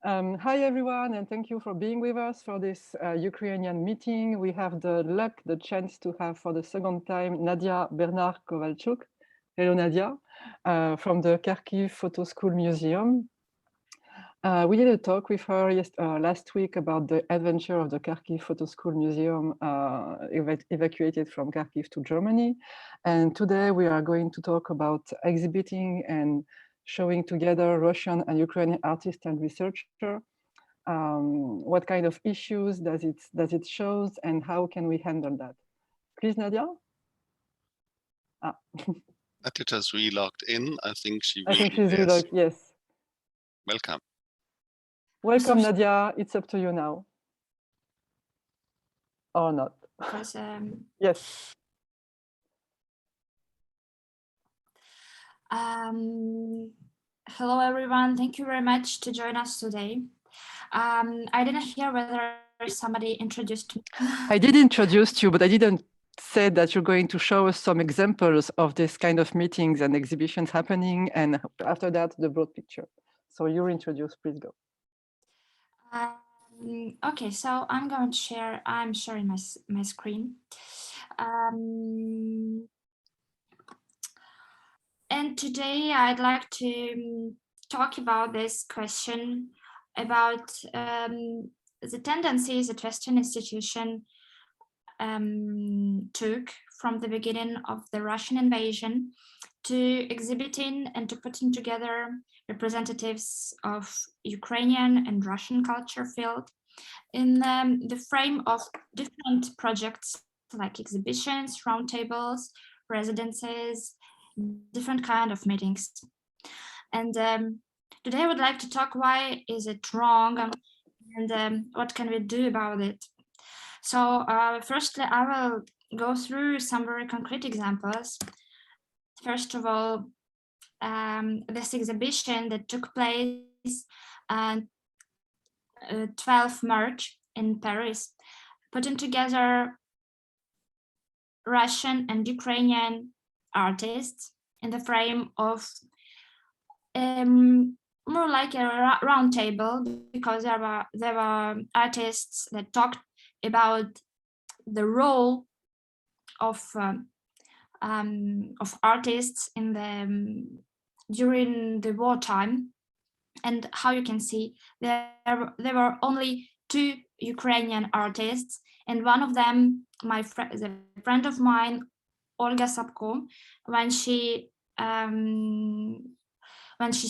Hi everyone, and thank you for being with us for this Ukrainian meeting. We have the chance to have for the second time Nadiia Bernard-Kovalchuk. Hello Nadia, from the Kharkiv Photo School Museum. We did a talk with her last week about the adventure of the Kharkiv Photo School Museum evacuated from Kharkiv to Germany. And today we are going to talk about exhibiting and showing together Russian and Ukrainian artists and researchers. What kind of issues does it show, and how can we handle that? Please, Nadia. Nadia's re-logged in. I think she will. I think she's re-logged. Yes. Welcome. Welcome, Nadia. It's up to you now. Or not. Because, yes. Hello, everyone. Thank you very much to join us today. I didn't hear whether somebody introduced me. I did introduce you, but I didn't say that you're going to show us some examples of this kind of meetings and exhibitions happening, and after that, the broad picture. So you're introduced, please go. Okay, so I'm going to share, I'm sharing my screen. And today I'd like to talk about this question about the tendencies that Western institutions took from the beginning of the Russian invasion to exhibiting and to putting together representatives of Ukrainian and Russian culture field in the frame of different projects like exhibitions, roundtables, residences, different kind of meetings. And today I would like to talk why is it wrong and what can we do about it. So firstly, I will go through some very concrete examples. First of all, this exhibition that took place on 12th March in Paris, putting together Russian and Ukrainian artists in the frame of more like a round table, because there were artists that talked about the role of artists in during the wartime, and how you can see there were only 2 Ukrainian artists, and one of them, a friend of mine, Olga Sapko, when she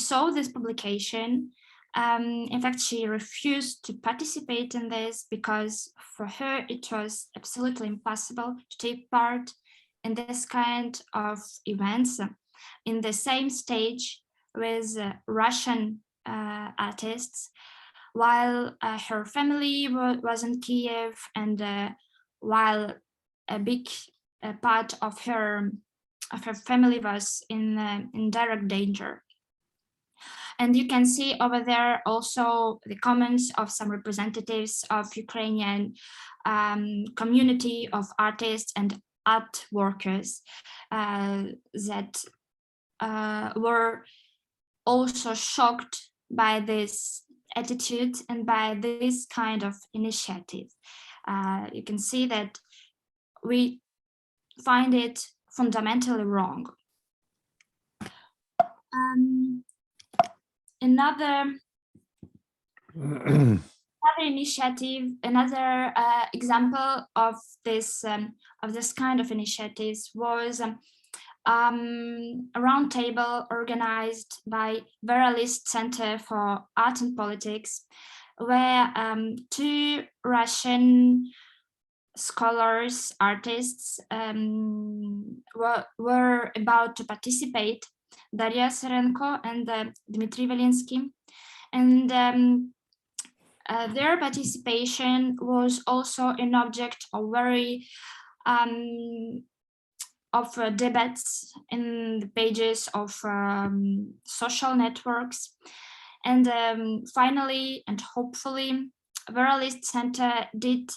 saw this publication, in fact, she refused to participate in this because for her it was absolutely impossible to take part in this kind of events in the same stage with Russian artists, while her family was in Kiev, and while a big part of her family was in direct danger. And you can see over there also the comments of some representatives of Ukrainian community of artists and art workers that were also shocked by this attitude and by this kind of initiative. You can see that we find it fundamentally wrong. Another initiative, another example of this kind of initiatives was a roundtable organized by Vera List Center for Art and Politics, where 2 Russian scholars, artists were about to participate, Daria Serenko and Dmitry Velinsky, and their participation was also an object of very debates in the pages of social networks, and finally and hopefully Vera List Center did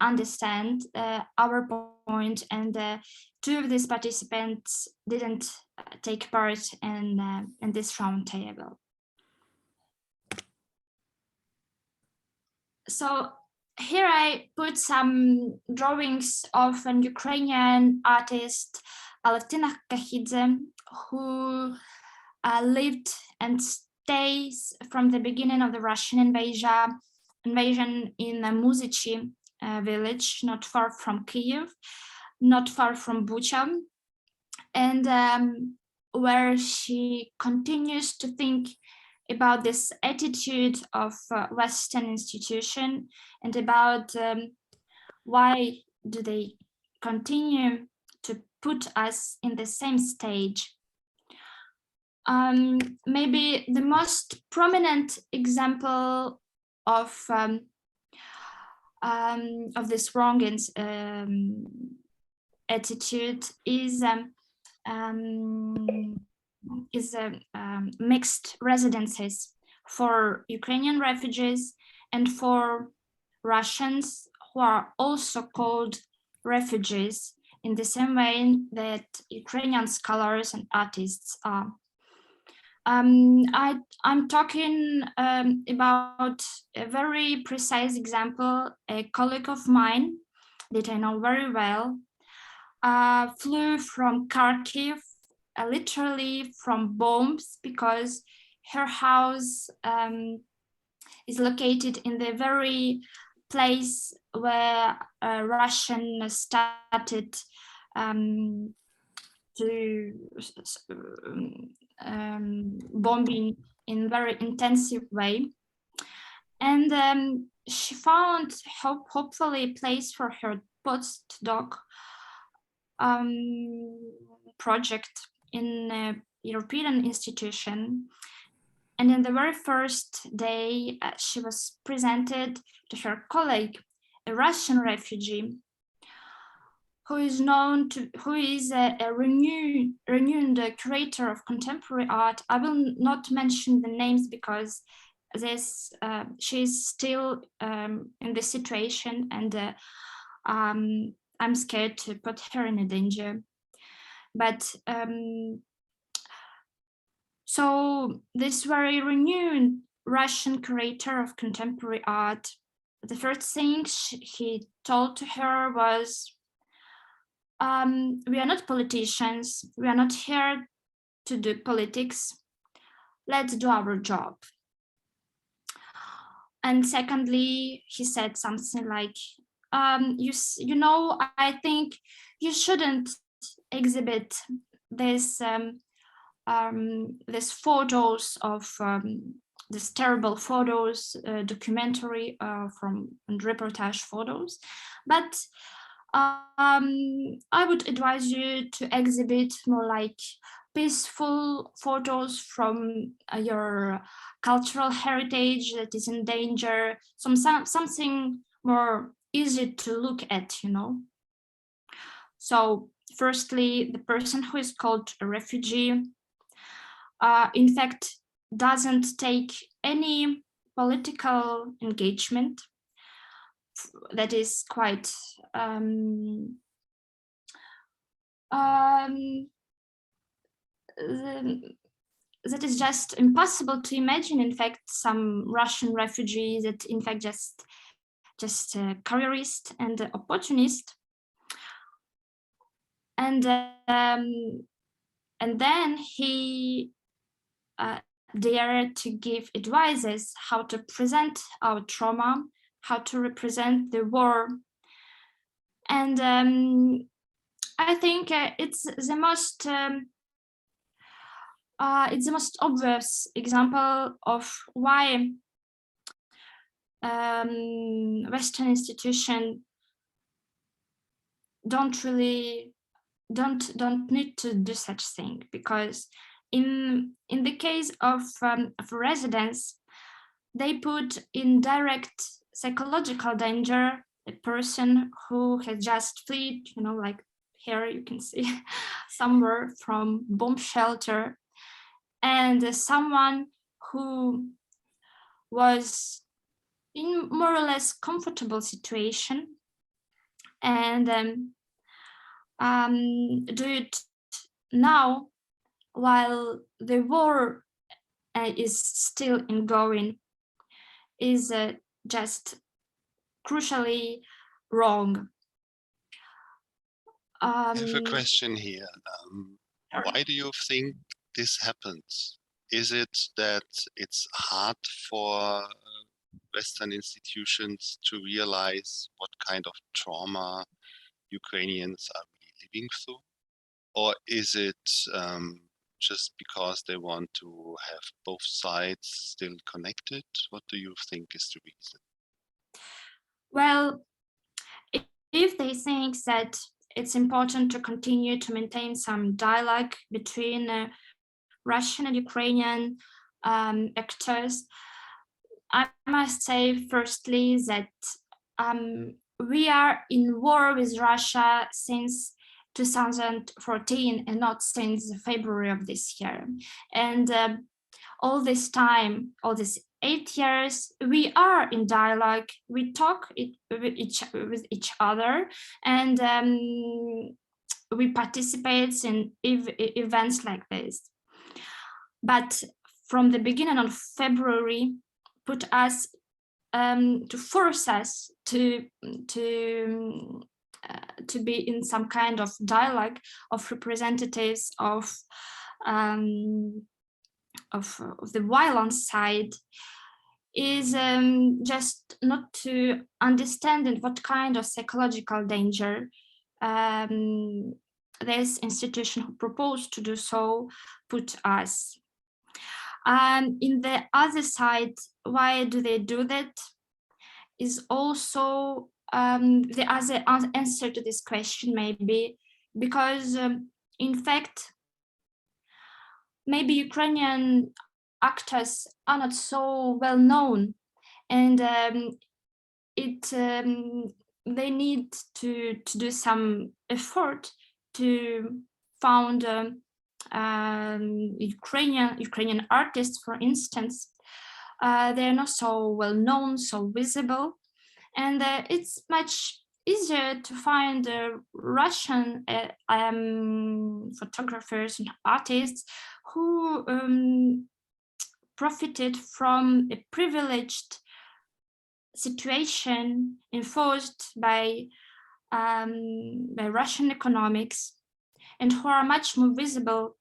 understand our point, and 2 of these participants didn't take part in this roundtable. So here I put some drawings of an Ukrainian artist, Alevtina Kahidze, who lived and stays from the beginning of the Russian invasion in Muzici village, not far from Kyiv, not far from Bucha, and where she continues to think about this attitude of Western institution and about why do they continue to put us in the same stage. Maybe the most prominent example of this wrong attitude is mixed residences for Ukrainian refugees and for Russians who are also called refugees in the same way that Ukrainian scholars and artists are. I'm talking about a very precise example. A colleague of mine that I know very well flew from Kharkiv, literally from bombs, because her house is located in the very place where Russian started to bombing in very intensive way. And she found hopefully a place for her postdoc project in a European institution. And in the very first day, she was presented to her colleague, a Russian refugee, who is a renowned curator of contemporary art. I will not mention the names because she's still in this situation, and I'm scared to put her in a danger. But so this very renowned Russian curator of contemporary art, the first thing he told to her was, we are not politicians, we are not here to do politics, let's do our job. And secondly, he said something like, you know, I think you shouldn't exhibit this photos of these terrible photos, documentary and reportage photos, but I would advise you to exhibit more like peaceful photos from your cultural heritage that is in danger, something more easy to look at, you know. So firstly, the person who is called a refugee, in fact, doesn't take any political engagement. That is quite that is just impossible to imagine. In fact, some Russian refugees that in fact just careerist and opportunist, and then he dared to give advices how to present our trauma, how to represent the war. And I think it's the most obvious example of why Western institutions don't need to do such thing, because in the case of residents, they put in direct psychological danger a person who has just fled, you know, like here you can see somewhere from bomb shelter, and someone who was in more or less comfortable situation, and do it now while the war is still ongoing, is just crucially wrong. I have a question here. Why do you think this happens? Is it that it's hard for Western institutions to realize what kind of trauma Ukrainians are really living through? Or is it just because they want to have both sides still connected? What do you think is the reason? Well, if they think that it's important to continue to maintain some dialogue between Russian and Ukrainian actors, I must say firstly that we are in war with Russia since 2014 and not since February of this year. And all this time, all these 8 years, we are in dialogue, we talk with each other, and we participate in events like this. But from the beginning of February, put us to force us to be in some kind of dialogue of representatives of the violence side is just not to understand what kind of psychological danger this institution who proposed to do so put us. In the other side, why do they do that? Is also the other answer to this question, maybe because in fact, maybe Ukrainian actors are not so well known, and they need to do some effort to found Ukrainian artists, for instance. They're not so well known, so visible, and it's much easier to find Russian photographers and artists who profited from a privileged situation enforced by Russian economics, and who are much more visible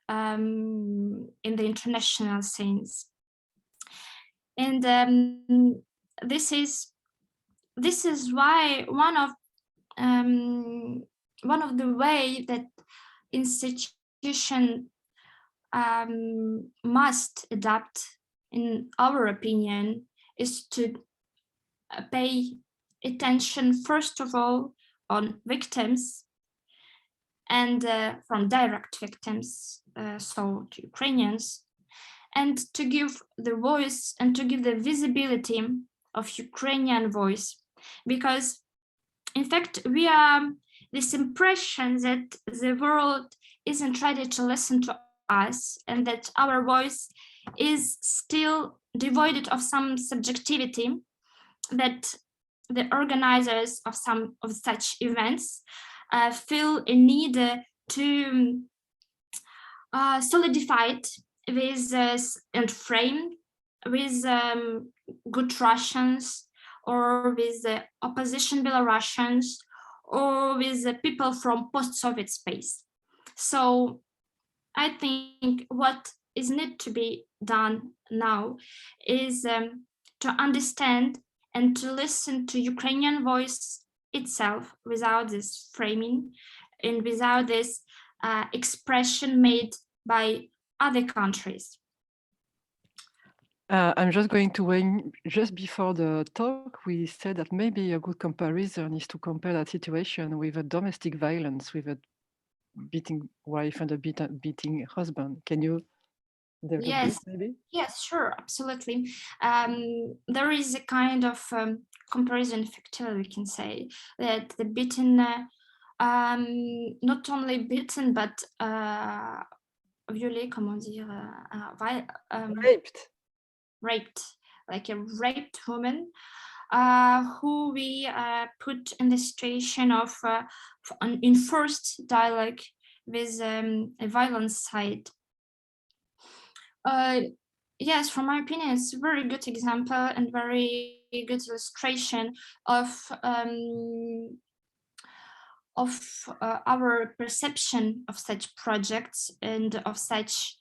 in the international scenes. And this is why one of the way that institution must adapt, in our opinion, is to pay attention first of all on victims, and from direct victims, so to Ukrainians, and to give the voice and to give the visibility of Ukrainian voice, because in fact we are this impression that the world isn't ready to listen to us, and that our voice is still devoid of some subjectivity, that the organizers of some of such events feel a need to solidify it with and frame with good Russians, or with the opposition Belarusians, or with the people from post-Soviet space. So I think what is need to be done now is to understand and to listen to Ukrainian voice itself without this framing and without this expression made by other countries. I'm just going to weigh, just before the talk, we said that maybe a good comparison is to compare that situation with a domestic violence, with a beating wife and a beating husband. Can you develop this maybe? Yes, sure, absolutely. There is a kind of comparison effectively, we can say, that the beaten, not only beaten, but violé, comment dire, raped, like a raped woman, who we put in the situation of enforced dialogue with a violence side. Yes, from my opinion, it's a very good example and very good illustration of our perception of such projects and of such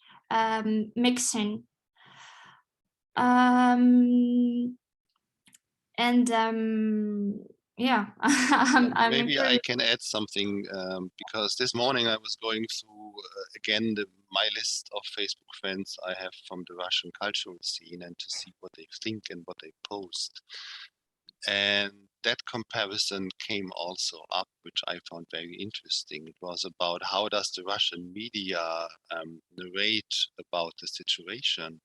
mixing. Yeah, maybe I can add something, because this morning I was going through again my list of Facebook friends I have from the Russian cultural scene, and to see what they think and what they post. And that comparison came also up, which I found very interesting. It was about how does the Russian media narrate about the situation.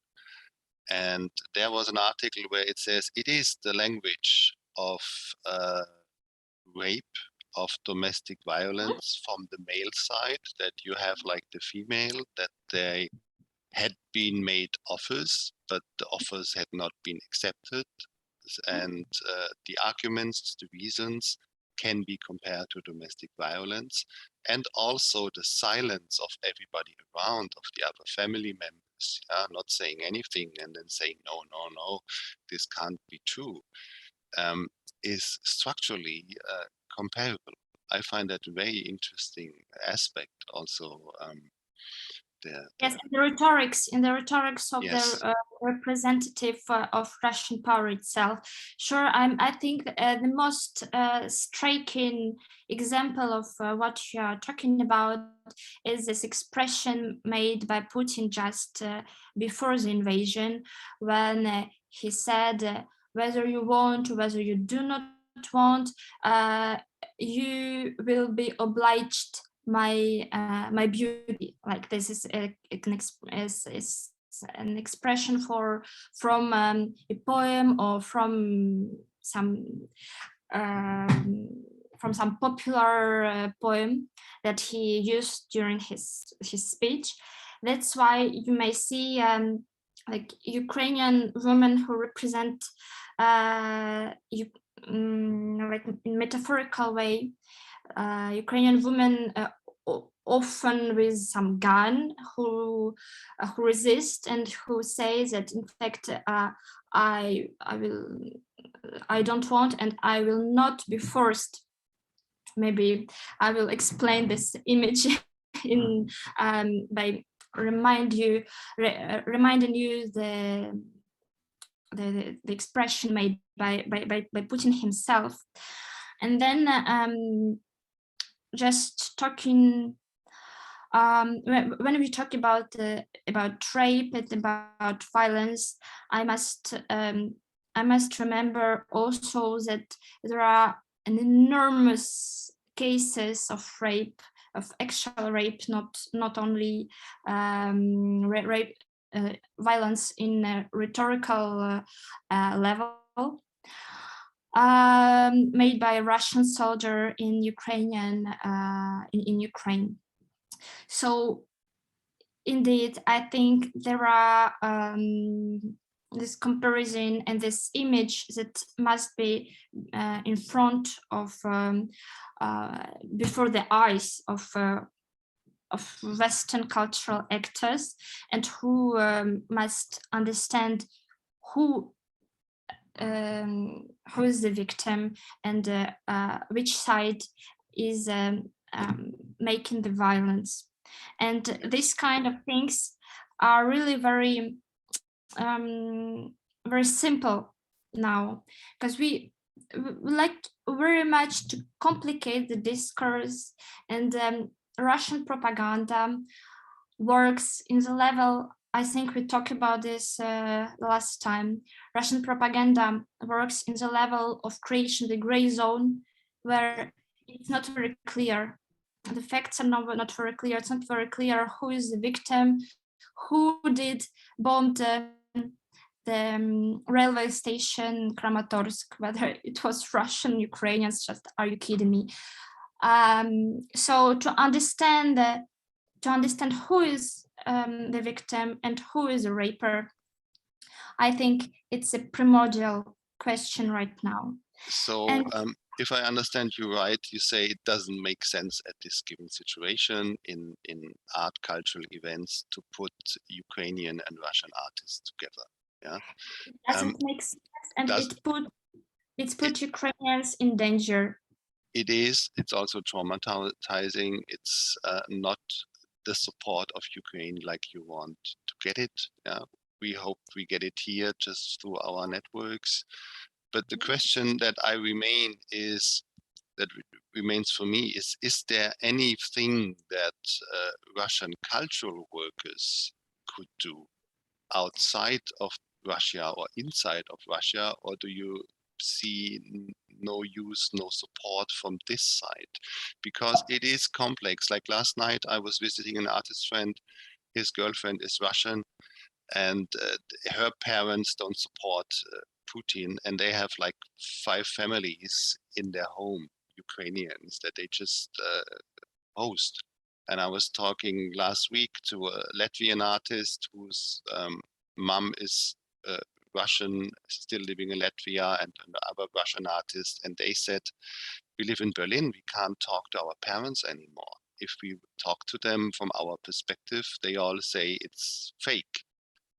And there was an article where it says it is the language of rape, of domestic violence from the male side, that you have like the female, that they had been made offers, but the offers had not been accepted. And the arguments, the reasons can be compared to domestic violence, and also the silence of everybody around, of the other family members, not saying anything and then saying, no, this can't be true, is structurally comparable. I find that a very interesting aspect also. Yes, in the rhetorics of yes. the representative of Russian power itself. Sure, I think the most striking example of what you are talking about is this expression made by Putin just before the invasion, when he said, whether you want, whether you do not want, you will be obliged my beauty. Like this is an expression from a poem or from some popular poem that he used during his speech. That's why you may see like Ukrainian women who represent like in metaphorical way, Ukrainian women often with some gun who resist and who say that in fact I don't want and I will not be forced. Maybe I will explain this image in by reminding you the expression made by Putin himself. And then just talking when we talk about rape and about violence, I must remember also that there are an enormous cases of rape, of actual rape, not only rape, violence in a rhetorical level, made by a Russian soldier in Ukrainian in Ukraine. So indeed, I think there are this comparison and this image that must be in front of before the eyes of Western cultural actors, and who must understand who is the victim and which side is making the violence. And these kind of things are really very very simple now, because we like very much to complicate the discourse, and Russian propaganda works in the level, I think we talked about this last time. Russian propaganda works in the level of creation the gray zone, where it's not very clear. The facts are not very clear. It's not very clear who is the victim, who did bomb the railway station Kramatorsk, whether it was Russian, Ukrainians. Just, are you kidding me? So to understand who is the victim and who is a raper, I think it's a primordial question right now. So if I understand you right, you say it doesn't make sense at this given situation in art cultural events to put Ukrainian and Russian artists together. Yeah, doesn't make sense, and It's put Ukrainians in danger. It is. It's also traumatizing. It's not the support of Ukraine like you want to get it. We hope we get it here just through our networks. But the question that remains for me is there anything that Russian cultural workers could do outside of Russia or inside of Russia, or do you see no use, no support from this side? Because it is complex. Like last night, I was visiting an artist friend. His girlfriend is Russian, and her parents don't support Putin, and they have like 5 families in their home, Ukrainians, that they just host. And I was talking last week to a Latvian artist whose mom is Russian, still living in Latvia, and another Russian artist, and they said, we live in Berlin, we can't talk to our parents anymore. If we talk to them from our perspective, they all say it's fake.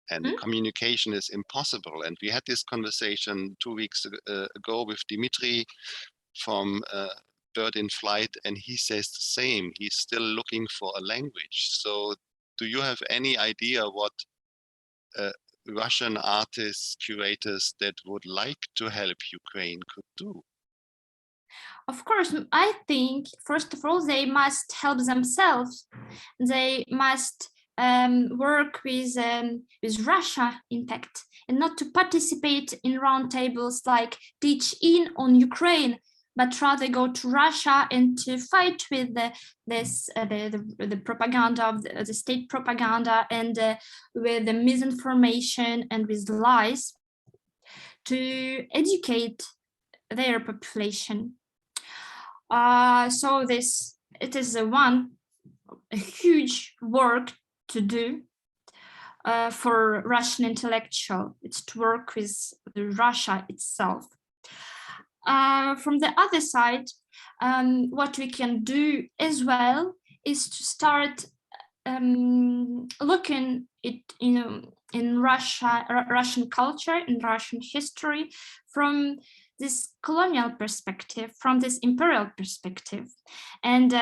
And the communication is impossible. And we had this conversation 2 weeks ago with Dimitri from Bird in Flight, and he says the same. He's still looking for a language. So do you have any idea what Russian artists, curators that would like to help Ukraine could do? Of course, I think, first of all, they must help themselves. They must work with Russia, in fact, and not to participate in roundtables like teach in on Ukraine, but rather go to Russia and to fight with the propaganda of the state propaganda and with the misinformation and with lies, to educate their population. So it is a huge work to do for Russian intellectual. It's to work with Russia itself. From the other side, what we can do as well is to start looking at, in Russian culture, in Russian history, from this colonial perspective, from this imperial perspective. And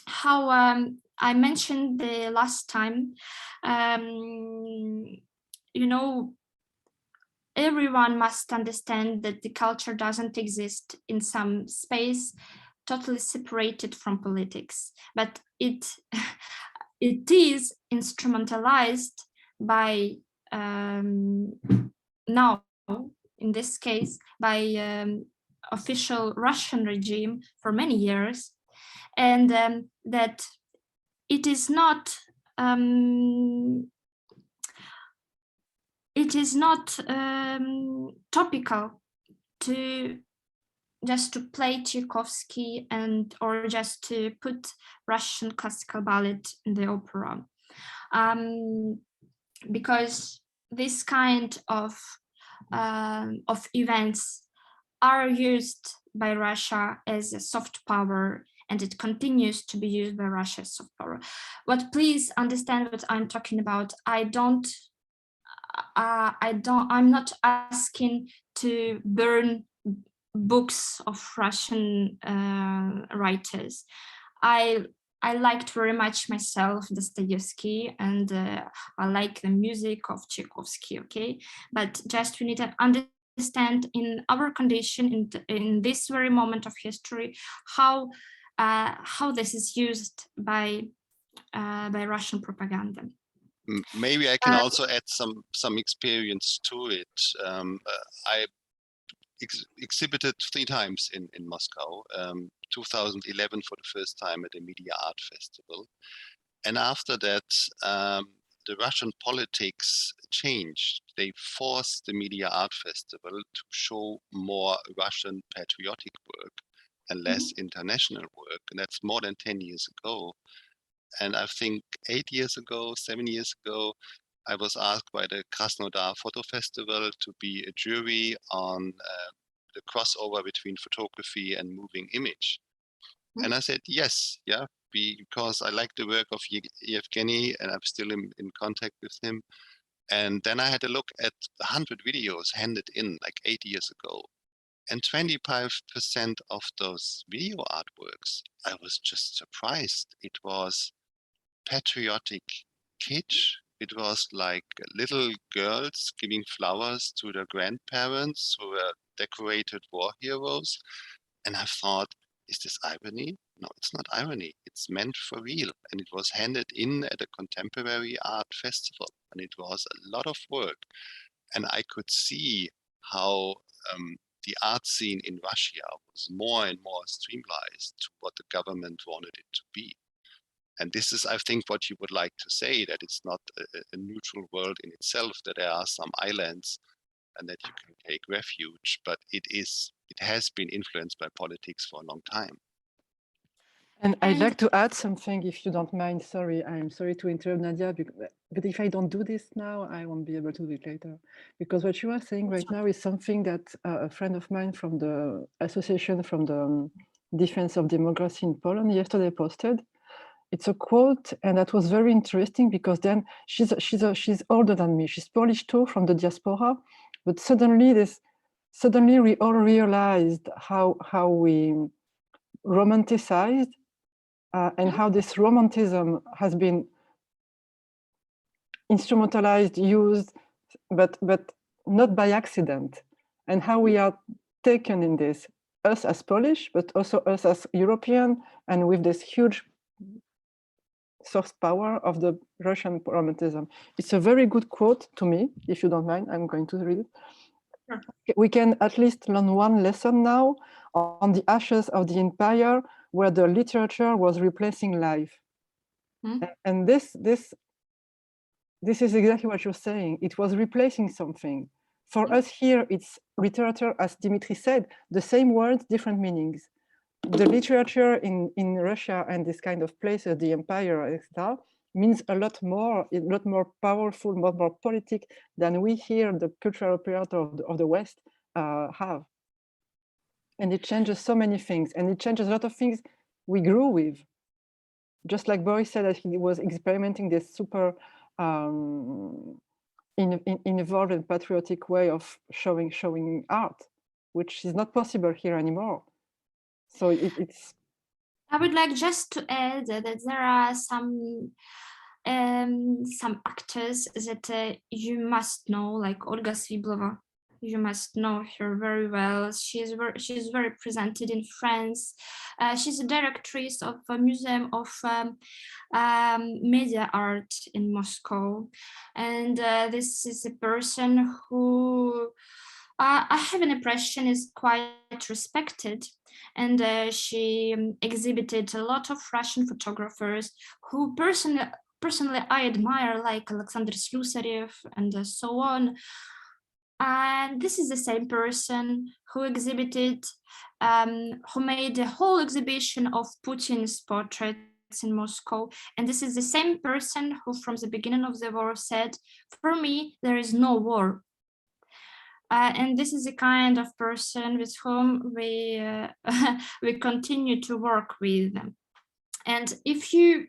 how I mentioned the last time, everyone must understand that the culture doesn't exist in some space totally separated from politics, but it is instrumentalized by now, in this case, by official Russian regime for many years, and that it is not topical to just to play Tchaikovsky or just to put Russian classical ballet in the opera, because this kind of events are used by Russia as a soft power, and it continues to be used by Russia as soft power. But please understand what I'm talking about. I'm not asking to burn books of Russian writers. I liked very much myself Dostoevsky, and I like the music of Tchaikovsky, okay? But just we need to understand in our condition, in this very moment of history, how this is used by Russian propaganda. Maybe I can also add some experience to it. I exhibited 3 times in Moscow, 2011 for the first time at the Media Art Festival. And after that, the Russian politics changed. They forced the Media Art Festival to show more Russian patriotic work and less international work. And that's more than 10 years ago. And I think 7 years ago, I was asked by the Krasnodar Photo Festival to be a jury on the crossover between photography and moving image. And I said, yes, because I like the work of Yevgeny, and I'm still in contact with him. And then I had a look at 100 videos handed in like 8 years ago. And 25% of those video artworks, I was just surprised. It was patriotic kitsch. It was like little girls giving flowers to their grandparents who were decorated war heroes. And I thought, is this irony? No, it's not irony. It's meant for real. And it was handed in at a contemporary art festival. And it was a lot of work. And I could see how the art scene in Russia was more and more streamlined to what the government wanted it to be. And this is, I think, what you would like to say, that it's not a neutral world in itself, that there are some islands and that you can take refuge, but it has been influenced by politics for a long time. And I'd like to add something, if you don't mind. Sorry, I'm sorry to interrupt, Nadiia, but if I don't do this now, I won't be able to do it later. Because what you are saying right now is something that a friend of mine from the Association from the Defense of Democracy in Poland yesterday posted. It's a quote, and that was very interesting because then she's older than me. She's Polish too, from the diaspora, but suddenly we all realized how we romanticized and how this romanticism has been instrumentalized, used, but not by accident, and how we are taken in this, us as Polish, but also us as European, and with this huge source power of the Russian romanticism. It's a very good quote to me. If you don't mind, I'm going to read it. Sure. We can at least learn one lesson now on the ashes of the empire, where the literature was replacing life. And this is exactly what you're saying. It was replacing something. For us here, it's literature, as Dimitri said, the same words, different meanings. The literature in Russia and this kind of places, the empire, etc., means a lot more powerful, more politic than we here, the cultural operator of the West, have. And it changes so many things, and it changes a lot of things we grew with. Just like Boris said that he was experimenting this super involved and patriotic way of showing art, which is not possible here anymore. So it's. I would like just to add that there are some actors that you must know, like Olga Sviblova. You must know her very well. She's very presented in France. She's a directress of a museum of media art in Moscow, and this is a person who I have an impression is quite respected, and she exhibited a lot of Russian photographers who personally I admire, like Alexander Slusarev and so on. And this is the same person who exhibited, who made a whole exhibition of Putin's portraits in Moscow. And this is the same person who from the beginning of the war said, for me, there is no war. And this is the kind of person with whom we continue to work with. And if you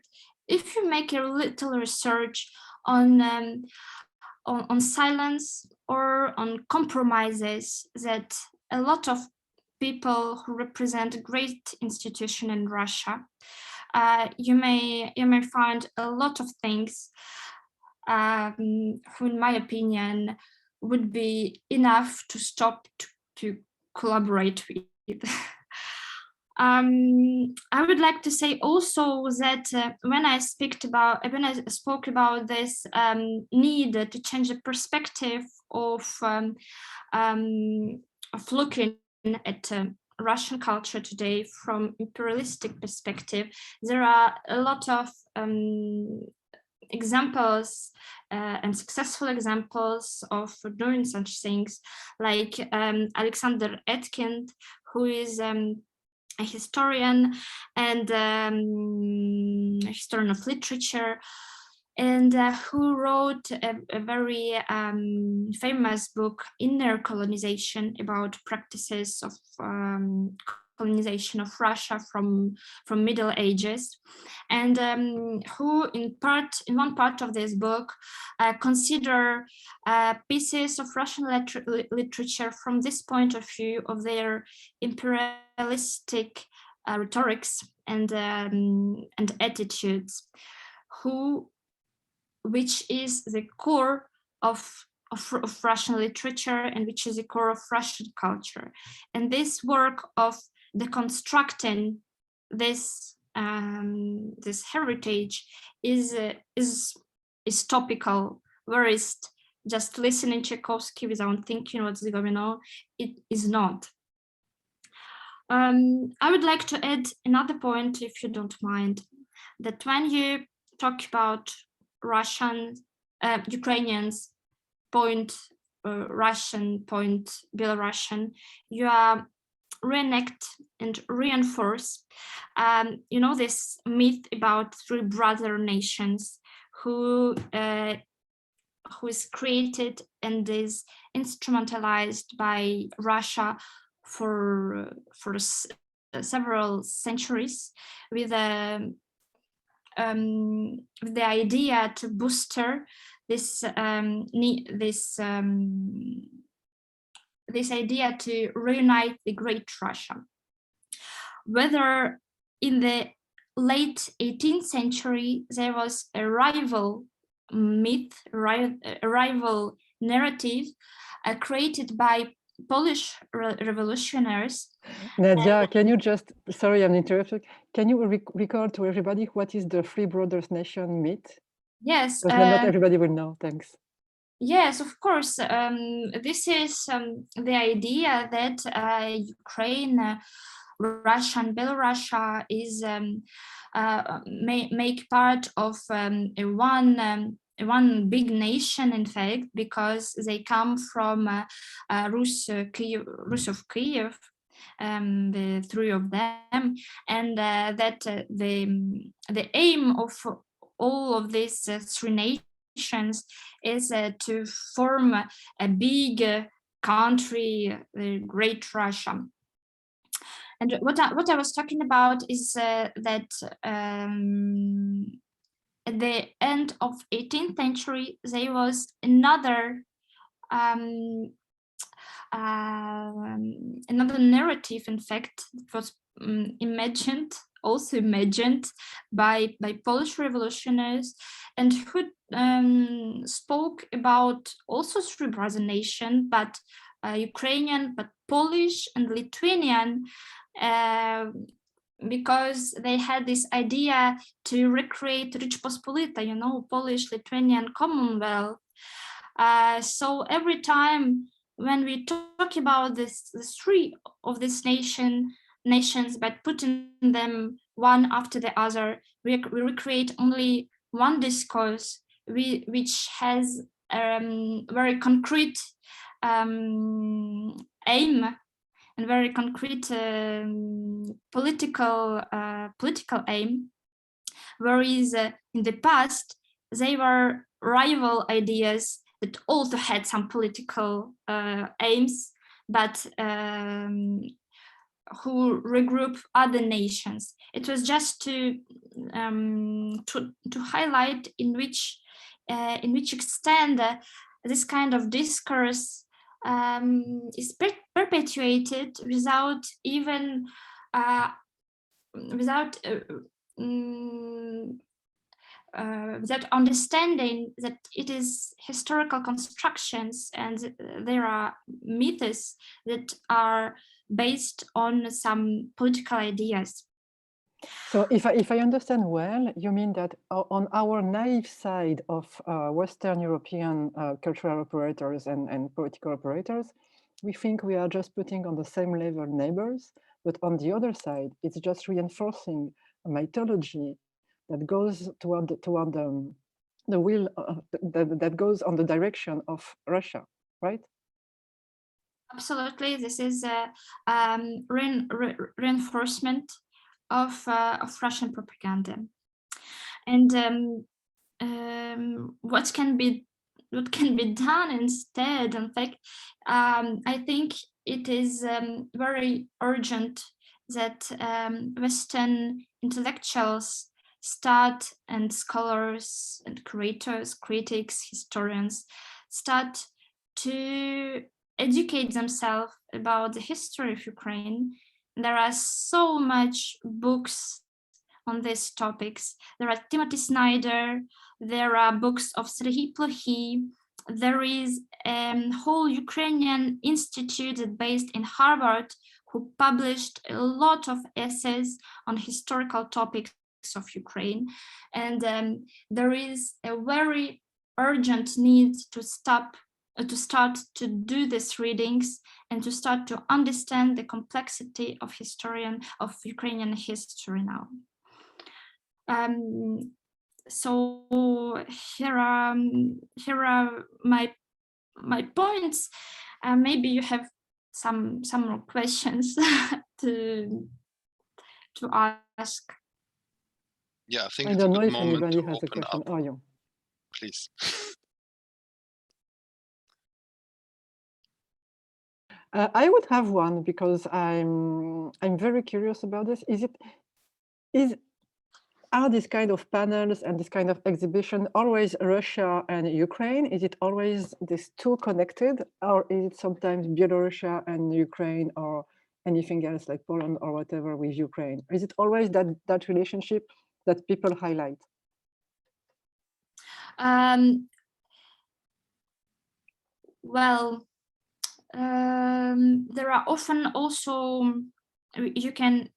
make a little research on silence or on compromises that a lot of people who represent a great institution in Russia, you may find a lot of things who, in my opinion, would be enough to stop to collaborate with. I would like to say also that when I spoke about this need to change the perspective of looking at Russian culture today from imperialistic perspective, there are a lot of examples and successful examples of doing such things, like Alexander Etkind, who is a historian and historian of literature, and who wrote a very famous book, Inner Colonization, about practices of colonization of Russia from Middle Ages, and who in one part of this book consider pieces of Russian literature from this point of view of their imperialistic rhetorics and attitudes, which is the core of Russian literature and which is the core of Russian culture. And this work of deconstructing this heritage is topical, whereas just listening Tchaikovsky without thinking what's going on, it is not. I would like to add another point, if you don't mind, that when you talk about Ukrainians point Russian, point Belarusian, you are reenact and reinforce, this myth about three brother nations who is created and is instrumentalized by Russia for several centuries with the idea to booster this idea to reunite the Great Russia. Whether in the late 18th century there was a rival myth, a rival narrative created by Polish revolutionaries. Nadiia, can you just, sorry, I'm interrupting. Can you recall to everybody what is the Three Brothers Nation myth? Yes. Because not everybody will know, thanks. Yes, of course. This is the idea that Ukraine, Russia and Belarus is make part of one big nation, in fact, because they come from Rus of Kiev, the three of them, and that the aim of all of these three nations is to form a big country, the Great Russia. And what I was talking about is that at the end of 18th century, there was another narrative, in fact, that was also imagined by Polish revolutionaries, and who spoke about also three brother nation, but Ukrainian, but Polish and Lithuanian, because they had this idea to recreate Rzeczpospolita, Polish-Lithuanian Commonwealth. So every time when we talk about the three of these nations, but putting them one after the other, we recreate only one discourse, which has very concrete aim and very concrete political aim, whereas in the past they were rival ideas that also had some political aims, but who regroup other nations. It was just to highlight in which extent this kind of discourse is perpetuated without even without understanding that it is historical constructions and there are myths that are based on some political ideas. So if I understand well, you mean that on our naive side of Western European cultural operators and political operators, we think we are just putting on the same level neighbors, but on the other side, it's just reinforcing a mythology that goes toward the will that goes on the direction of Russia, right? Absolutely, this is a reinforcement of Russian propaganda, and what can be done instead. In fact, I think it is very urgent that Western intellectuals start, and scholars and curators, critics, historians start to educate themselves about the history of Ukraine. There are so much books on these topics. There are Timothy Snyder, there are books of Serhiy Plokhy, there is a whole Ukrainian institute based in Harvard who published a lot of essays on historical topics of Ukraine. And there is a very urgent need to start to do these readings and to start to understand the complexity of Ukrainian history now. So here are my points. Maybe you have some more questions to ask. Yeah, I think I it's don't a know good if moment anybody to has a open question. up. Oh, yeah. Please. I would have one because I'm very curious about this. Are these kind of panels and this kind of exhibition always Russia and Ukraine? Is it always these two connected, or is it sometimes Belarus and Ukraine, or anything else like Poland or whatever with Ukraine? Is it always that relationship that people highlight? Well, there are often also you can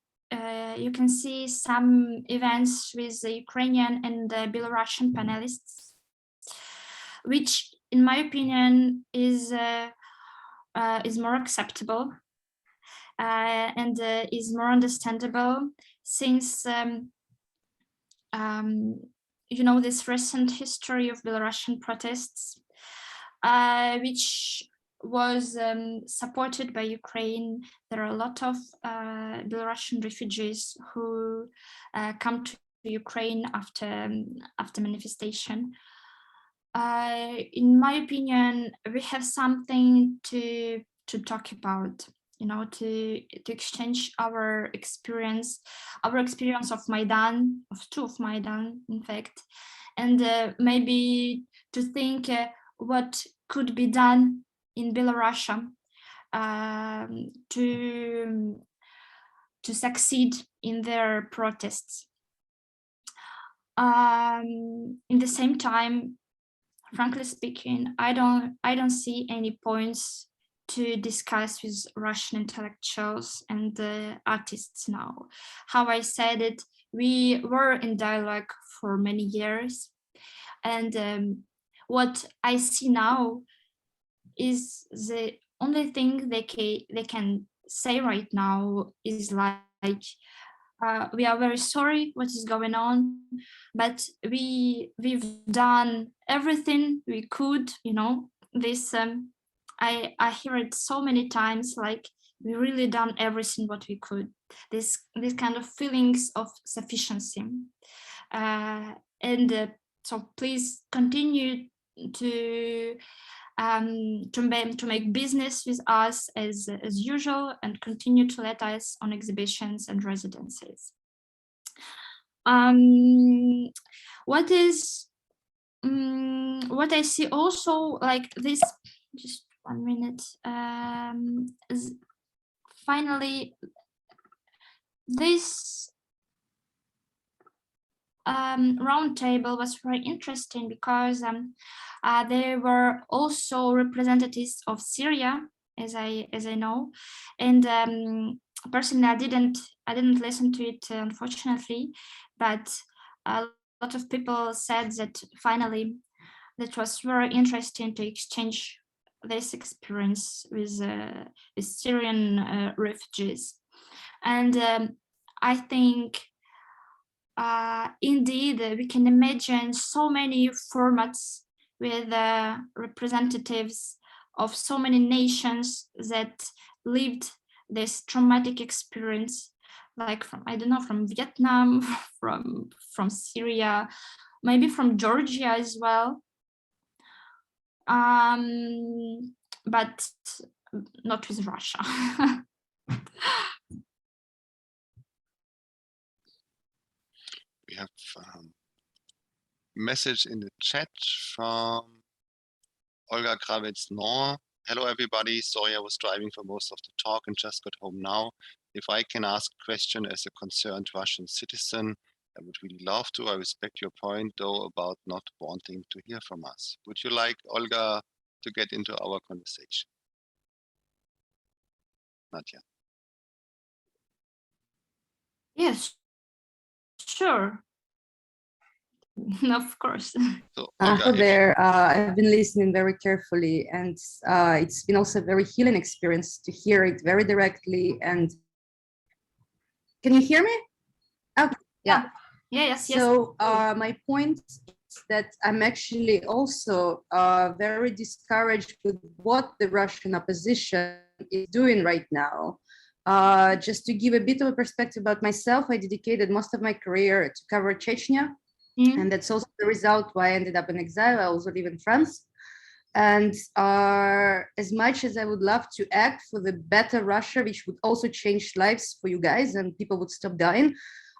see some events with the Ukrainian and the Belarusian panelists, which, in my opinion, is more acceptable and is more understandable, since you know, this recent history of Belarusian protests, which was supported by Ukraine. There are a lot of Belarusian refugees who come to Ukraine after manifestation. In my opinion, we have something to talk about, you know, to exchange our experience of Maidan, of Maidan, in fact, and maybe to think what could be done in Belarus to succeed in their protests. In the same time, frankly speaking, I don't see any points to discuss with Russian intellectuals and artists now. How I said it, we were in dialogue for many years, and what I see now is the only thing they can say right now is like, we are very sorry what is going on, but we've done everything we could, you know. This I hear it so many times, like, we really done everything what we could. This kind of feelings of sufficiency, and so please continue to make business with us as usual, and continue to let us on exhibitions and residencies. What I see also, like this, just 1 minute, finally, this roundtable was very interesting because there were also representatives of Syria, as I know, and personally I didn't listen to it, unfortunately, but a lot of people said that finally that was very interesting to exchange this experience with Syrian refugees. And I think indeed, we can imagine so many formats with representatives of so many nations that lived this traumatic experience, like from, I don't know, from Vietnam, from Syria, maybe from Georgia as well, but not with Russia. We have message in the chat from Olga Kravets-Nor. Hello, everybody. Sorry, I was driving for most of the talk and just got home now. If I can ask a question as a concerned Russian citizen, I would really love to. I respect your point, though, about not wanting to hear from us. Would you like, Olga, to get into our conversation? Nadiia. Yes, sure. Of course. So, Olga, Hello there. I've been listening very carefully, and it's been also a very healing experience to hear it very directly. And can you hear me? Okay. Yeah. Yes. So my point is that I'm actually also very discouraged with what the Russian opposition is doing right now. Just to give a bit of a perspective about myself, I dedicated most of my career to cover Chechnya. And that's also the result why I ended up in exile. I also live in France. And as much as I would love to act for the better Russia, which would also change lives for you guys and people would stop dying,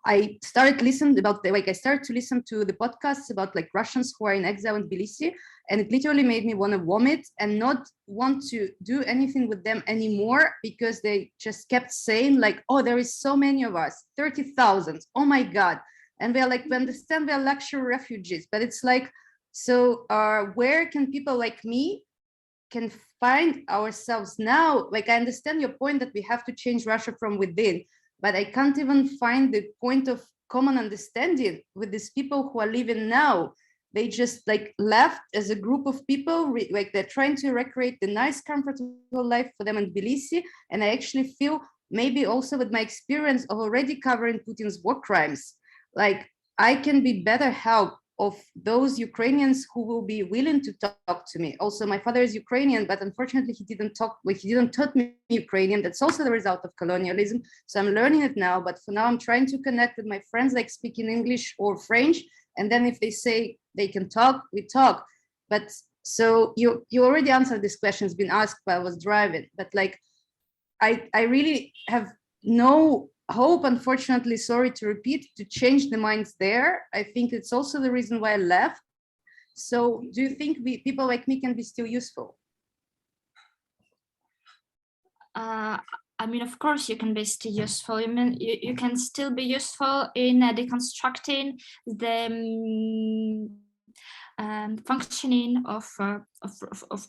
I started to listen to the podcasts about like Russians who are in exile in Tbilisi, and it literally made me want to vomit and not want to do anything with them anymore, because they just kept saying like, oh, there is so many of us, 30,000, oh my God. And we're like, we understand we're luxury refugees, but it's like, so where can people like me can find ourselves now? Like, I understand your point that we have to change Russia from within, but I can't even find the point of common understanding with these people who are living now. They just like left as a group of people, like they're trying to recreate the nice, comfortable life for them in Tbilisi. And I actually feel maybe also with my experience of already covering Putin's war crimes, like I can be better help of those Ukrainians who will be willing to talk to me. Also, my father is Ukrainian, but unfortunately he didn't taught me Ukrainian. That's also the result of colonialism. So I'm learning it now, but for now I'm trying to connect with my friends like speaking English or French. And then if they say they can talk, we talk. But so you already answered this question, it's been asked while I was driving, but like, I really have no hope, unfortunately, sorry to repeat, to change the minds there. I think it's also the reason why I left. So do you think people like me can be still useful? I mean, of course, you can be still useful. You can still be useful in deconstructing the functioning of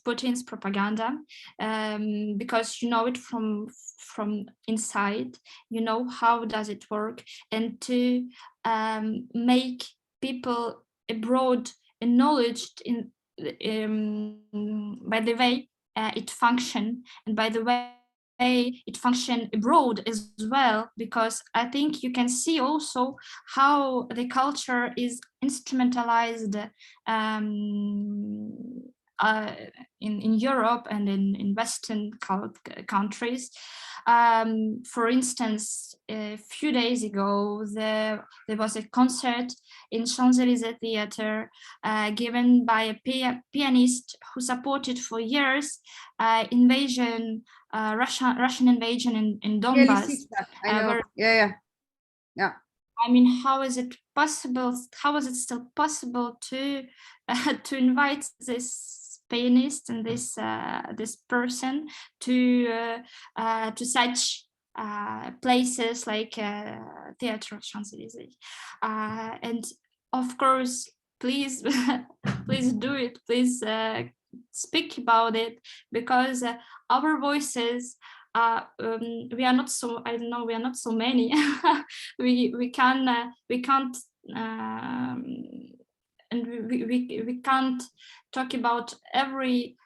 Putin's propaganda, because you know it from inside. You know how does it work, and to make people abroad acknowledged in by the way it function, and by the way it function abroad as well, because I think you can see also how the culture is instrumentalized in Europe and in Western countries. For instance, a few days ago, there was a concert in Champs-Élysées Theatre given by a pianist who supported for years Russian invasion in Donbass. I know. Yeah. I mean, how is it possible? How is it still possible to invite this pianist and this person to such places like Theatre Champs-Élysées? And of course, please, please do it. Please speak about it, because our voices. We are not so. I don't know. We are not so many. we can't. And we can't talk about every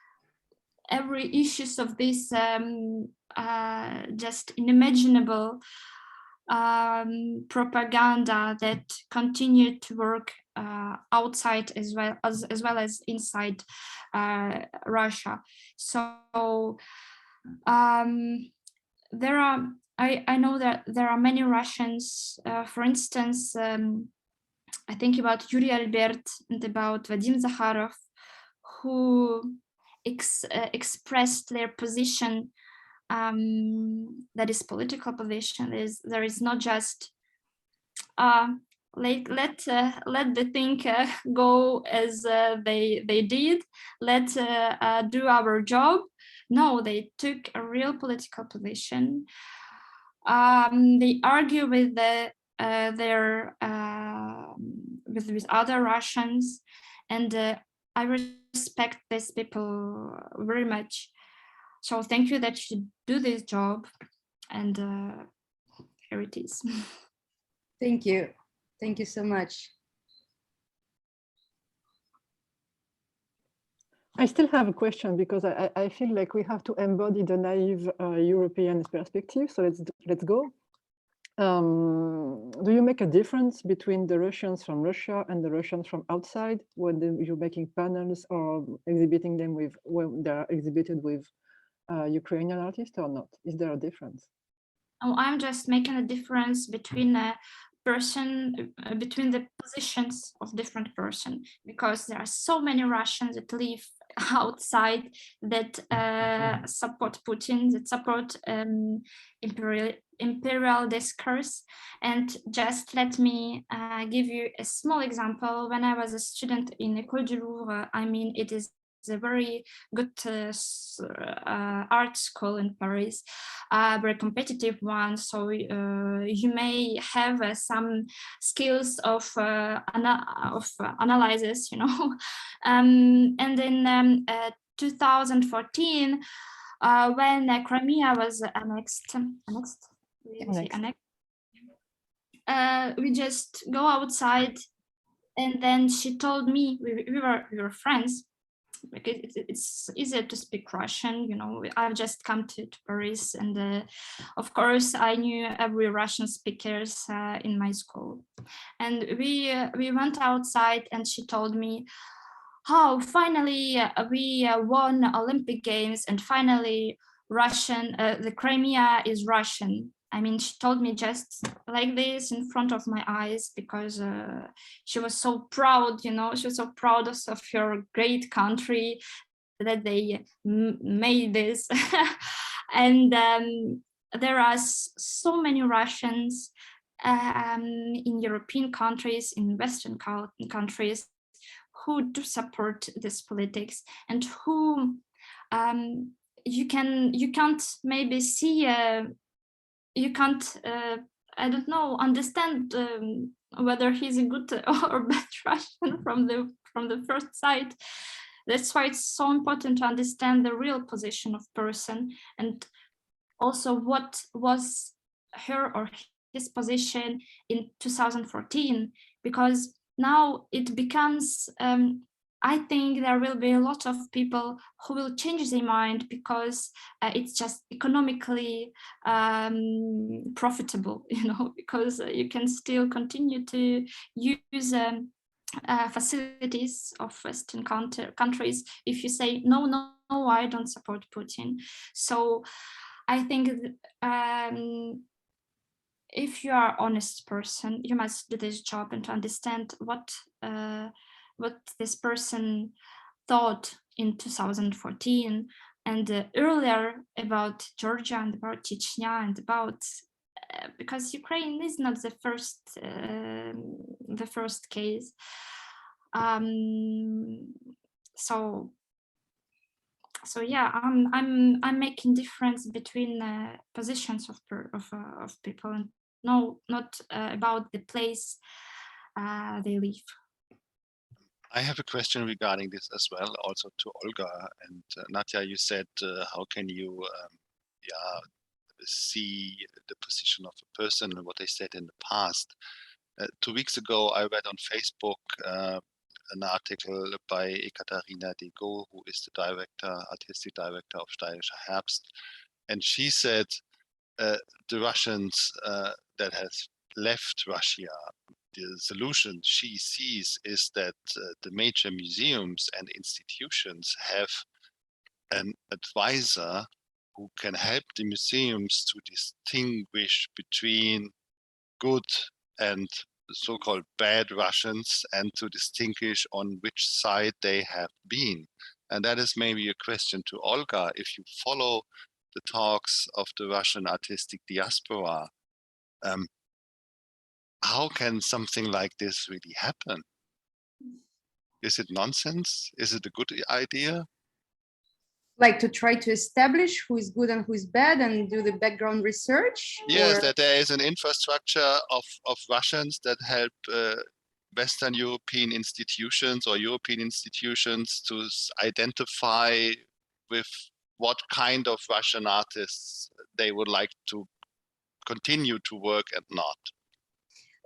issues of this just unimaginable propaganda that continue to work outside as well as inside Russia. So there are. I know that there are many Russians. For instance, I think about Yuri Albert and about Vadim Zakharov, who expressed their position. That is political position. There is not just like let the thing go as they did. Let's do our job. No, they took a real political position. They argue with with other Russians, and I respect these people very much. So thank you that you do this job, and here it is. Thank you. Thank you so much. I still have a question because I feel like we have to embody the naive European perspective. So let's go. Do you make a difference between the Russians from Russia and the Russians from outside when you're making panels or exhibiting them with, when they're exhibited with Ukrainian artists or not? Is there a difference? Oh, I'm just making a difference between between the positions of different person, because there are so many Russians that live outside that support Putin, that support imperial discourse. And just let me give you a small example. When I was a student in École du Louvre, I mean, it is a very good art school in Paris, very competitive one. So you may have some skills of analysis, you know. And in 2014, when Crimea was annexed, we just go outside, and then she told me, we were friends, because it's easier to speak Russian, you know. I've just come to Paris, and of course I knew every Russian speakers in my school. And we went outside, and she told me, "Oh, finally we won Olympic Games, and finally the Crimea is Russian." I mean, she told me just like this in front of my eyes, because she was so proud, you know, she was so proud of her great country that they made this. And there are so many Russians in European countries, in Western countries, who do support this politics, and who you can't maybe see. You can't, I don't know, understand whether he's a good or bad Russian from the first sight. That's why it's so important to understand the real position of person, and also what was her or his position in 2014, because now it becomes, I think there will be a lot of people who will change their mind, because it's just economically profitable, you know, because you can still continue to use facilities of Western countries if you say, no, I don't support Putin. So I think if you are an honest person, you must do this job and to understand what this person thought in 2014 and earlier about Georgia and about Chechnya and about because Ukraine is not the first case. So yeah, I'm making difference between positions of people, and no, not about the place they live. I have a question regarding this as well, also to Olga and Nadiia. You said, how can you see the position of a person and what they said in the past. 2 weeks ago, I read on Facebook an article by Ekaterina Dego, who is the artistic director of Steirischer Herbst. And she said the Russians that have left Russia, the solution she sees is that the major museums and institutions have an advisor who can help the museums to distinguish between good and so-called bad Russians and to distinguish on which side they have been. And that is maybe a question to Olga. If you follow the talks of the Russian artistic diaspora, how can something like this really happen? Is it nonsense? Is it a good idea? Like to try to establish who is good and who is bad and do the background research? Yes, or... that there is an infrastructure of Russians that help Western European institutions or European institutions to identify with what kind of Russian artists they would like to continue to work and not.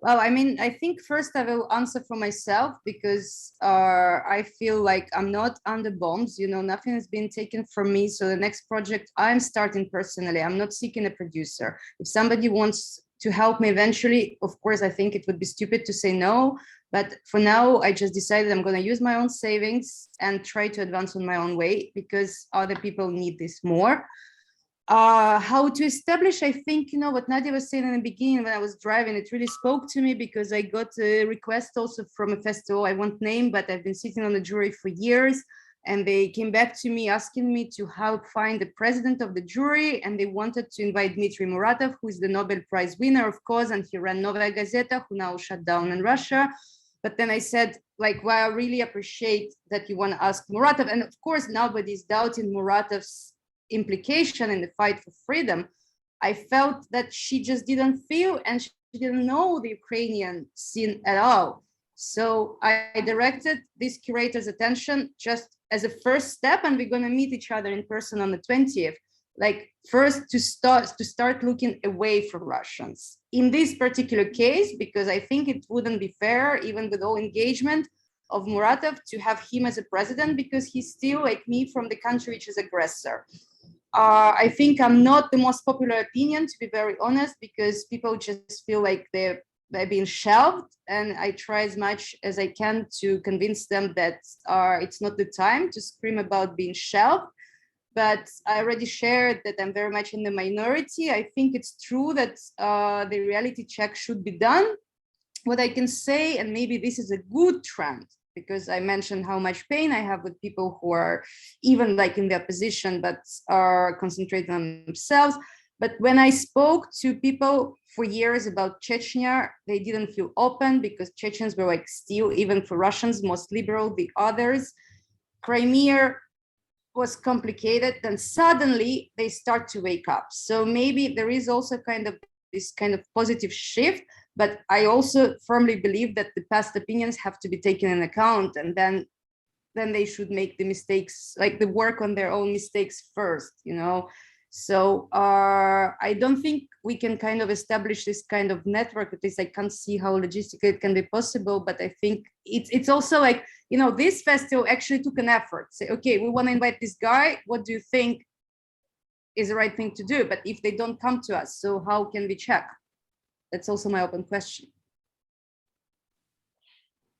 Well, I mean, I think first I will answer for myself because I feel like I'm not under bombs, you know, nothing has been taken from me. So the next project I'm starting personally, I'm not seeking a producer. If somebody wants to help me eventually, of course, I think it would be stupid to say no. But for now, I just decided I'm going to use my own savings and try to advance on my own way because other people need this more. How to establish, I think, you know, what Nadiia was saying in the beginning when I was driving, it really spoke to me because I got a request also from a festival I won't name, but I've been sitting on the jury for years. And they came back to me asking me to help find the president of the jury. And they wanted to invite Dmitry Muratov, who is the Nobel Prize winner, of course, and he ran Novaya Gazeta, who now shut down in Russia. But then I said, like, well, I really appreciate that you want to ask Muratov. And of course, nobody's doubting Muratov's implication in the fight for freedom. I felt that she just didn't feel and she didn't know the Ukrainian scene at all. So I directed this curator's attention just as a first step, and we're going to meet each other in person on the 20th. Like first to start looking away from Russians. In this particular case, because I think it wouldn't be fair, even with all engagement of Muratov, to have him as a president, because he's still like me from the country which is aggressor. I think I'm not the most popular opinion, to be very honest, because people just feel like they're being shelved, and I try as much as I can to convince them that it's not the time to scream about being shelved. But I already shared that I'm very much in the minority. I think it's true that the reality check should be done. What I can say, and maybe this is a good trend, because I mentioned how much pain I have with people who are even like in their position, but are concentrating on themselves. But when I spoke to people for years about Chechnya, they didn't feel open because Chechens were like still, even for Russians, most liberal, the others. Crimea was complicated, then suddenly they start to wake up. So maybe there is also kind of this kind of positive shift, but I also firmly believe that the past opinions have to be taken in account, and then they should make the mistakes, like the work on their own mistakes first, you know. So I don't think we can kind of establish this kind of network. At least I can't see how logistically it can be possible, but I think it's also like, you know, this festival actually took an effort. Say, okay, we want to invite this guy. What do you think is the right thing to do? But if they don't come to us, so how can we check? That's also my open question.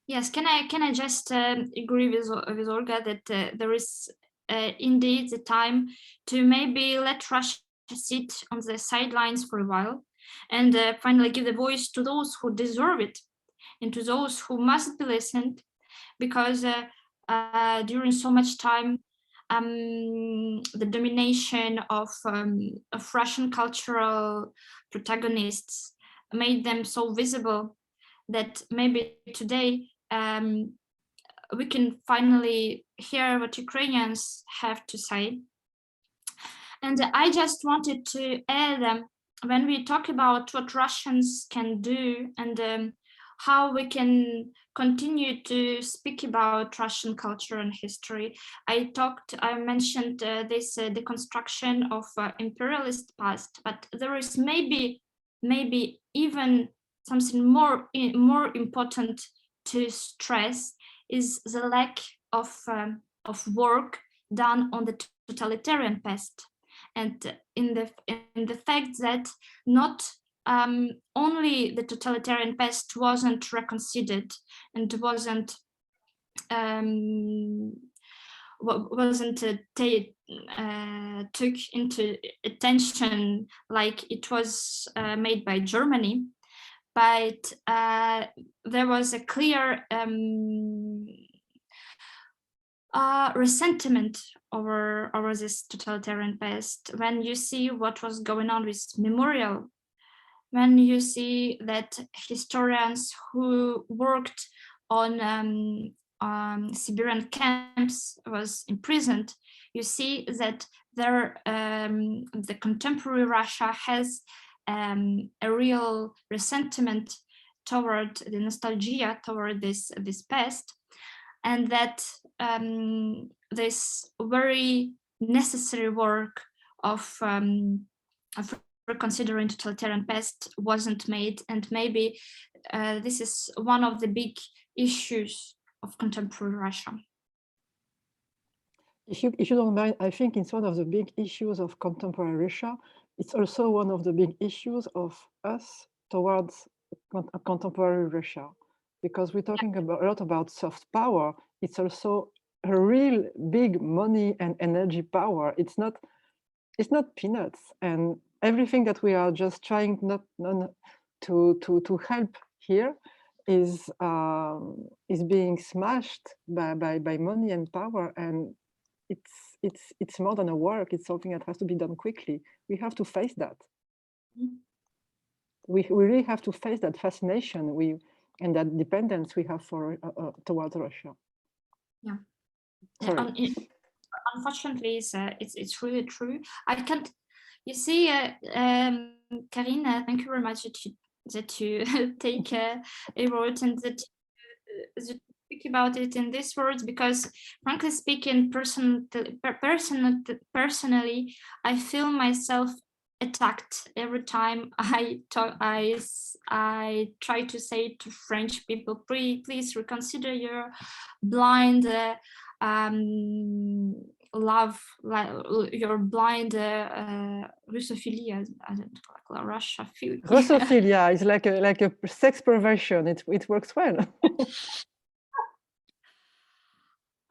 Yes, can I just agree with Olga that there is indeed the time to maybe let Russia sit on the sidelines for a while and finally give the voice to those who deserve it and to those who must be listened, because during so much time the domination of Russian cultural protagonists made them so visible that maybe today we can finally hear what Ukrainians have to say. And I just wanted to add, when we talk about what Russians can do and how we can continue to speak about Russian culture and history, I mentioned this deconstruction of imperialist past, but there is maybe even something more important to stress is the lack of work done on the totalitarian past, and in the fact that not only the totalitarian past wasn't reconsidered and wasn't took into attention like it was made by Germany, but there was a clear resentment over this totalitarian past. When you see what was going on with memorial when you see that historians who worked on Siberian camps was imprisoned, you see that the contemporary Russia has a real resentment toward the nostalgia toward this past, and that this very necessary work of reconsidering totalitarian past wasn't made, and maybe this is one of the big issues of contemporary Russia. If you don't mind, I think it's one of the big issues of contemporary Russia. It's also one of the big issues of us towards contemporary Russia, because we're talking a lot about soft power. It's also a real big money and energy power. It's not peanuts, and everything that we are just trying to help here is being smashed by money and power, and it's more than a work. It's something that has to be done quickly. We have to face that. We really have to face that fascination and that dependence we have for towards Russia. Yeah. Sorry. Unfortunately, it's really true. I can't. You see, Karina, thank you very much that you take a word and that you speak about it in these words, because frankly speaking, personally, I feel myself attacked every time I try to say to French people, please reconsider your blind love, your blind Russophilia. I don't know, Russia. Russophilia is like a sex perversion. It works well.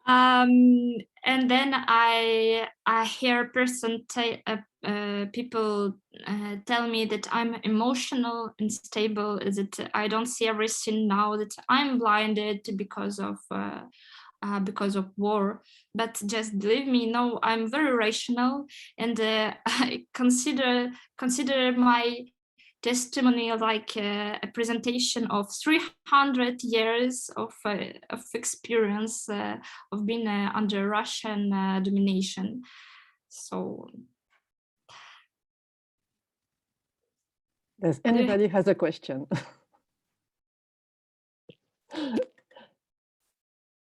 And then I hear people tell me that I'm emotional and stable, that I don't see everything now, that I'm blinded because of war. But just believe me, no, I'm very rational, and I consider my testimony like a presentation of 300 years of experience of being under Russian domination. So, does anybody has a question?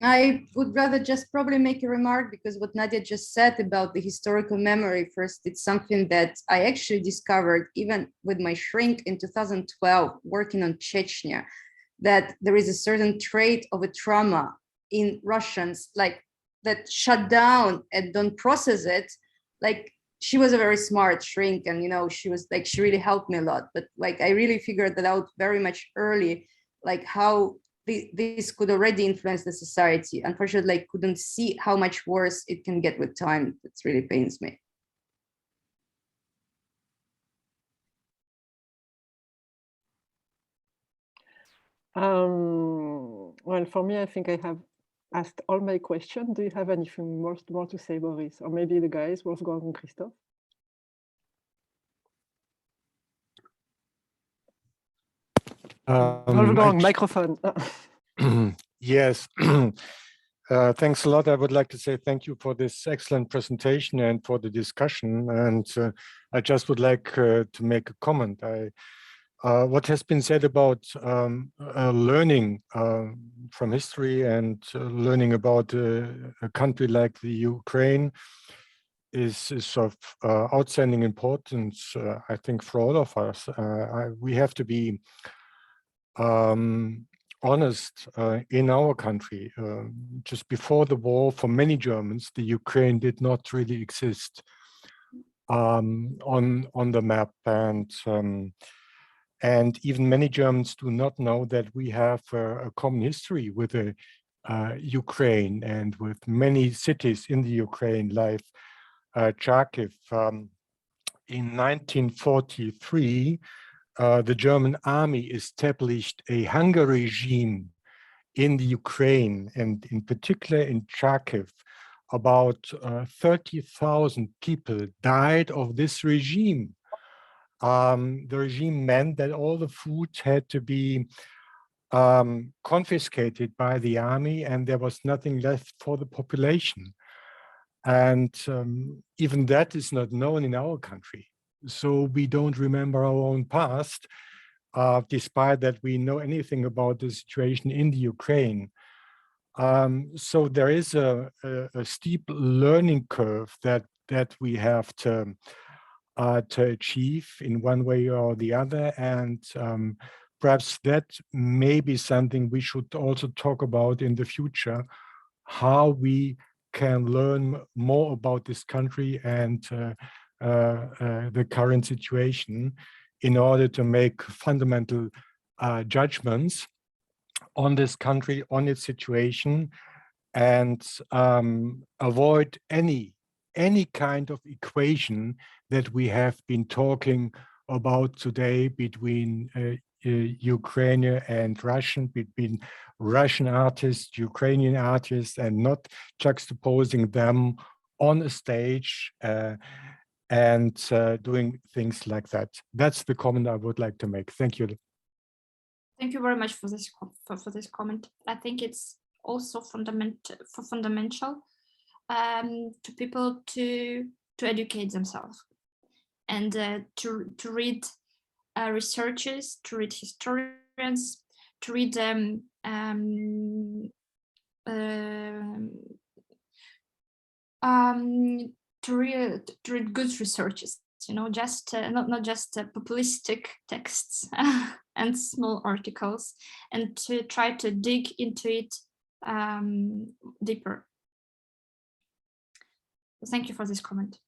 I would rather just probably make a remark, because what Nadiia just said about the historical memory, first, it's something that I actually discovered even with my shrink in 2012, working on Chechnya, that there is a certain trait of a trauma in Russians, like that shut down and don't process it. Like, she was a very smart shrink, and she was like, she really helped me a lot, but like I really figured that out very much early, like how this could already influence the society. Unfortunately, I couldn't see how much worse it can get with time. It really pains me. Well, for me, I think I have asked all my questions. Do you have anything more to say, Boris? Or maybe the guys, Wolfgang and Christoph? Wolfgang, microphone. Yes. Thanks a lot. I would like to say thank you for this excellent presentation and for the discussion. And I just would like to make a comment. What has been said about learning from history and learning about a country like the Ukraine is of outstanding importance, I think, for all of us. We have to be honest in our country. Just before the war, for many Germans, the Ukraine did not really exist on the map, and even many Germans do not know that we have a common history with the Ukraine and with many cities in the Ukraine, like Kharkiv. In 1943, the German army established a hunger regime in the Ukraine, and in particular in Kharkiv. About 30,000 people died of this regime. the regime meant that all the food had to be confiscated by the army, and there was nothing left for the population. And even that is not known in our country. So we don't remember our own past, despite that we know anything about the situation in the Ukraine. So there is a steep learning curve that we have to achieve in one way or the other, and perhaps that may be something we should also talk about in the future, how we can learn more about this country and the current situation in order to make fundamental judgments on this country, on its situation, and avoid any kind of equation that we have been talking about today between Ukrainian and Russian, between Russian artists, Ukrainian artists, and not juxtaposing them on a stage and doing things like that. That's the comment I would like to make. Thank you. Thank you very much for this comment. I think it's also fundamental to people to educate themselves and to read researchers, to read historians, to read to read good researches. You know, just not just populistic texts and small articles, and to try to dig into it deeper. Thank you for this comment.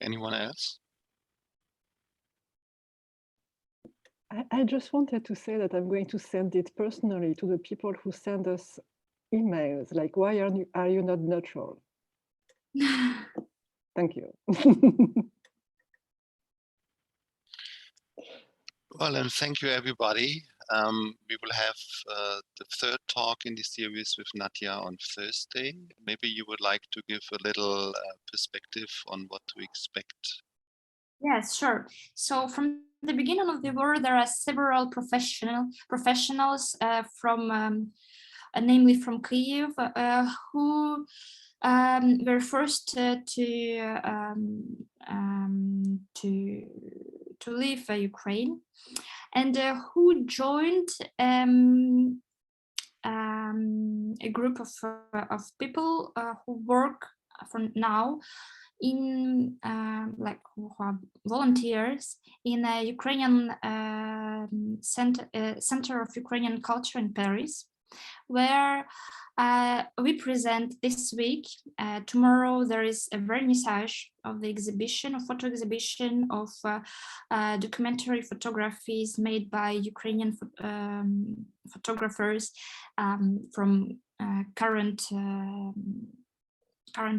Anyone else? I just wanted to say that I'm going to send it personally to the people who send us emails, like, why are you not neutral? Thank you. Well, and thank you, everybody. We will have the third talk in this series with Nadiia on Thursday. Maybe you would like to give a little perspective on what to expect. Yes, sure. So from the beginning of the war, there are several professionals from, namely from Kyiv, who were forced to leave Ukraine, and who joined a group of people who work for now in who are volunteers in a Ukrainian Center of Ukrainian Culture in Paris, where we present this week. Tomorrow there is a vernissage of the exhibition, a photo exhibition of documentary photographies made by Ukrainian photographers from current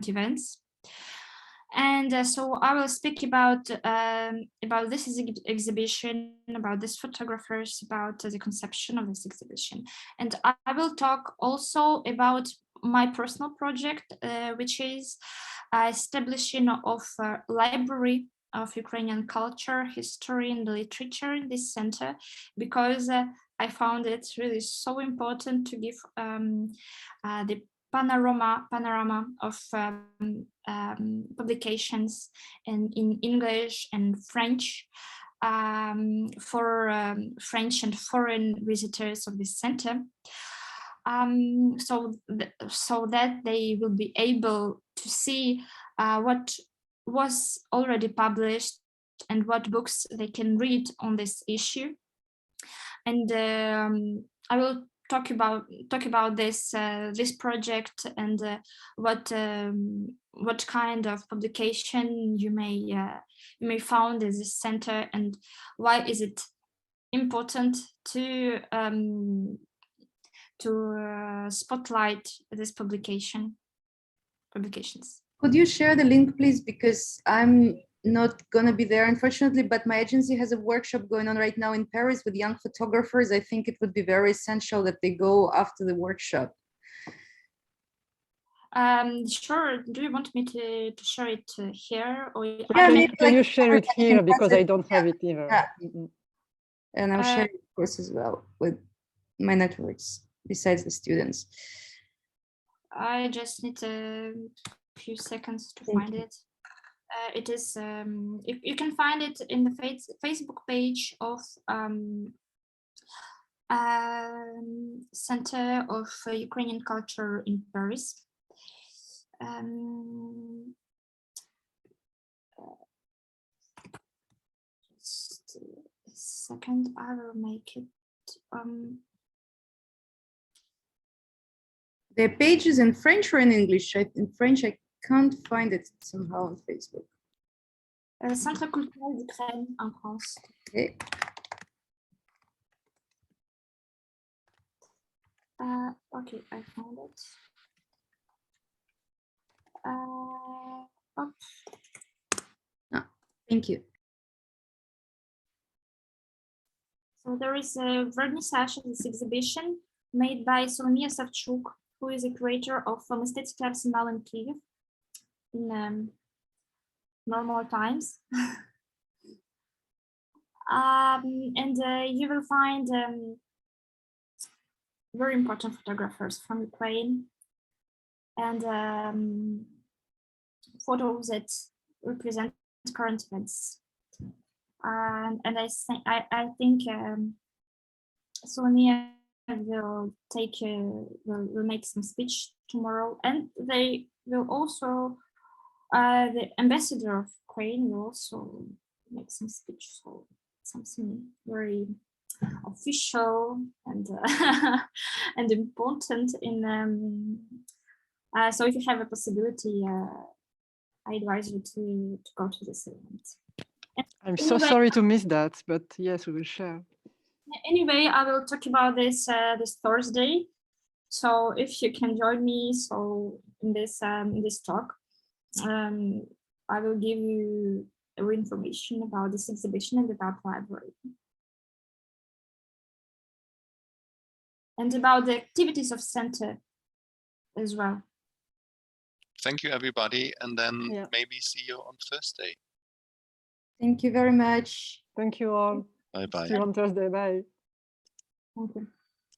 events. And so I will speak about this exhibition, about these photographers, about the conception of this exhibition. And I will talk also about my personal project, which is establishing of a library of Ukrainian culture, history, and literature in this center, because I found it really so important to give the panorama of publications in English and French for French and foreign visitors of this center, so that they will be able to see what was already published and what books they can read on this issue. And I will talk about this project and what kind of publication you may found in this center, and why is it important to spotlight this publications. Could you share the link, please? Because I'm not gonna be there, unfortunately, but my agency has a workshop going on right now in Paris with young photographers. I think it would be very essential that they go after the workshop. Sure. Do you want me to share it here, or can you share it here, because I don't have it either. Yeah. And I'm sharing, of course, as well with my networks besides the students. I just need a few seconds to find it. It is you can find it in the Facebook page of Center of Ukrainian Culture in Paris. Just a second, I will make it. The page is in French or in English? In French, I can't find it somehow on Facebook. Centre culturel d'Ukraine en France. Okay. Okay, I found it. Thank you. So there is a vernissage of this exhibition made by Solomia Savchuk, who is a curator of Mistecki Arsenal in Kyiv in normal times. And you will find very important photographers from Ukraine and photos that represent current events. And I think Solomia will make some speech tomorrow, and they will also the ambassador of Ukraine will also make some speech. So something very official and and important in. So if you have a possibility, I advise you to go to this event. I'm so sorry to miss that, but yes, we will share. Anyway, I will talk about this this Thursday. So if you can join me, so in this talk, I will give you information about this exhibition and about library, and about the activities of Center as well. Thank you, everybody, and then maybe see you on Thursday. Thank you very much. Thank you all. Bye-bye. See you on Thursday. Bye. Thank you.